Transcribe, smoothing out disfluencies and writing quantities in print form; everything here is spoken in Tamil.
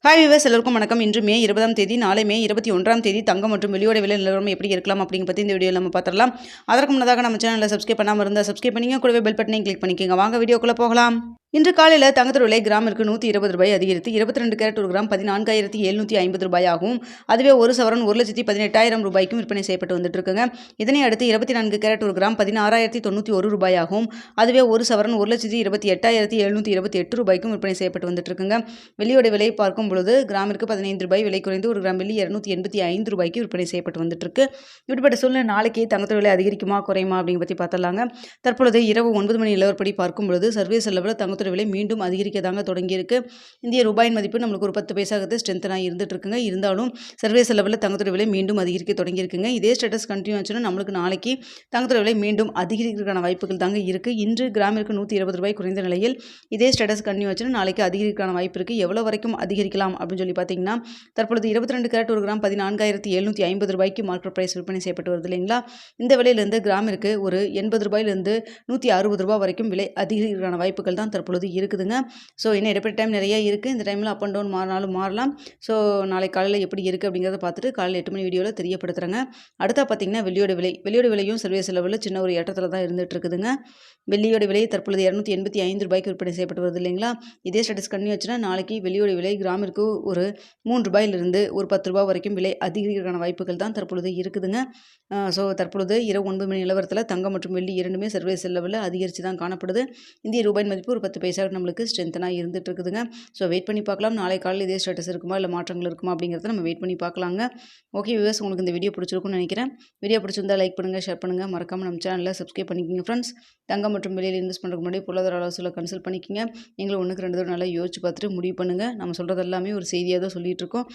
ஹாய் விவர்ஸ் எல்லோருக்கும் வணக்கம். இன்று மே 20ஆம் தேதி, நாளை மே 21ஆம் தேதி தங்கம் மற்றும் வெள்ளியோட விலை நிலவரம் எப்படி இருக்கலாம் அப்படிங்க பற்றி இந்த வீடியோவில் நம்ம பார்த்துடலாம். அதற்கு முன்னதாக நம்ம சேனலில் சப்ஸ்கிரைப் பண்ணாமல் இருந்தால் சப்ஸ்கிரைப் பண்ணிங்க, கூடவே பெல் பட்டனையும் கிளிக் பண்ணிக்கோங்க. வாங்க வீடியோக்குள்ளே போகலாம். இன்று காலையில் தங்கத்தோட விலை கிராமிற்கு ₹120 அதிகரித்து 22 கேரட் ஒரு கிராம் 14,750 ஆகும். அதுவே ஒரு சவரன் 1,18,000 ரூபாய்க்கும் விற்பனை செய்யப்பட்டு வந்துட்டு இருக்குங்க. இதனை அடுத்து 24 கேரட் ஒரு கிராம் 16,091 ஆகும். அதுவே ஒரு சவரன் 1,28,728 ரூபாய்க்கும் விற்பனை செய்யப்பட்டு வந்துட்டு இருக்குங்க. வெள்ளியோட விலை பார்க்கும் பொழுது கிராமிற்கு ₹15 விலை குறைந்து ஒரு கிராம் வெள்ளி ₹285 ரூபாய்க்கு விற்பனை செய்யப்பட்டு வந்துட்டு இருக்கு. இப்படிப்பட்ட சூழ்நிலை நாளைக்கு தங்கத்தோட விலை அதிகரிக்குமா குறையுமா அப்படிங்க பற்றி பார்த்தலாங்க. தற்பொழுது இரவு 9 மணி நிலவரப்படி பார்க்கும் பொழுது சர்வீஸ் லெவலில் தங்கத்தோட விலை மீண்டும் அதிகரிக்க தாங்க தொடங்கியிருக்கு. இந்திய ரூபாயின் மதிப்பு நம்மளுக்கு ஒரு 10 பைசாவது ஸ்ட்ரென்த்தனாக இருந்துட்டு இருக்குங்க. இருந்தாலும் சர்வீஸ் லெவலில் தங்கத்தோட விலை மீண்டும் அதிகரிக்க தொடங்கியிருக்குங்க. இதே ஸ்டேட்டஸ் கண்டினியூ ஆச்சுன்னா நம்மளுக்கு நாளைக்கு தங்கத்தோட விலை மீண்டும் அதிகரிக்கிறதுக்கான வாய்ப்புகள் தாங்க இருக்கு. இன்று கிராமிற்கு ₹120 குறைந்த நிலையில் இதே ஸ்டேட்டஸ் கண்டினியூ ஆச்சுன்னா நாளைக்கு அதிகரிக்கிறதுக்கான வாய்ப்பு இருக்கு. எவ்வளவு வரைக்கும் அதிகரிக்கலாம் அப்படின்னு சொல்லி பார்த்தீங்கன்னா, தற்பொழுது 22 கேரட் ஒரு கிராம் 14,750 மார்க்கெட் பிரைஸ் விற்பனை செய்யப்பட்டு வருது இல்லைங்களா. இந்த விலையிலிருந்து கிராமிற்கு ஒரு ₹80 ₹160 வரைக்கும் விலை அதிகரிக்கிறதுக்கான வாய்ப்புகள் தான் தற்பொழுது இருக்குதுங்க. ஸோ இன்னும் இடைப்பட்ட டைம் நிறைய இருக்குது. இந்த டைமில் அப் அண்ட் டவுன் மாறினாலும் மாறலாம். ஸோ நாளை காலையில் எப்படி இருக்குது அப்படிங்கிறத பார்த்துட்டு காலையில் 8 மணி வீடியோவில் தெரியப்படுத்துகிறேங்க. அடுத்தா பார்த்தீங்கன்னா வெள்ளியோட விலையும் சர்வீஸ் லெவலில் சின்ன ஒரு ஏற்றத்தில் தான் இருந்துட்டு இருக்குதுங்க. வெள்ளியோட விலை தற்பொழுது ₹285 விற்பனை செய்யப்பட்டு வருது இல்லைங்களா. இதே ஸ்டேட்டஸ் கண்டினியூ ஆச்சுன்னா நாளைக்கு வெள்ளியோட விலை கிராமிற்கு ஒரு ₹3 ஒரு ₹10 வரைக்கும் விலை அதிகரிக்கிறதுக்கான வாய்ப்புகள் தான் தற்பொழுது இருக்குதுங்க. ஸோ தற்பொழுது இரவு 9 மணி நிலவரத்தில் தங்கம் மற்றும் வெள்ளி இரண்டுமே சர்வீஸ் லெவலில் அதிகரித்து தான் காணப்படுது. இந்திய ரூபாயின் மதிப்பு ஒரு 10 பைசா நம்மளுக்கு ஸ்ட்ரென்த்தனாக இருந்துட்டு இருக்குதுங்க. ஸோ வெயிட் பண்ணி பார்க்கலாம். நாளை காலையில் இதே ஸ்டேட்டஸ் இருக்குமா இல்லை மாற்றங்கள் இருக்குமா அப்படிங்கிறத நம்ம வெயிட் பண்ணி பார்க்கலாங்க. ஓகே வியூவர்ஸ், உங்களுக்கு இந்த வீடியோ பிடிச்சிருக்கும்னு நினைக்கிறேன். வீடியோ பிடிச்சிருந்தா லைக் பண்ணுங்கள், ஷேர் பண்ணுங்கள், மறக்காமல் நம்ம சேனலில் சப்ஸ்கிரைப் பண்ணிக்கோங்க ஃப்ரெண்ட்ஸ். தங்கம் மற்றும் வெளியில் இன்வெஸ்ட் பண்ணுறதுக்கு முன்னாடி பொருளாதார ஆலோசனை கன்சல்ட் பண்ணிக்கோங்க. நீங்களும் 1க்கு 2 தடவை நல்லா யோசிச்சு பார்த்துட்டு முடிவு பண்ணுங்கள். நம்ம சொல்கிறது எல்லாமே ஒரு செய்தியாக தான் சொல்லிகிட்டு இருக்கோம்.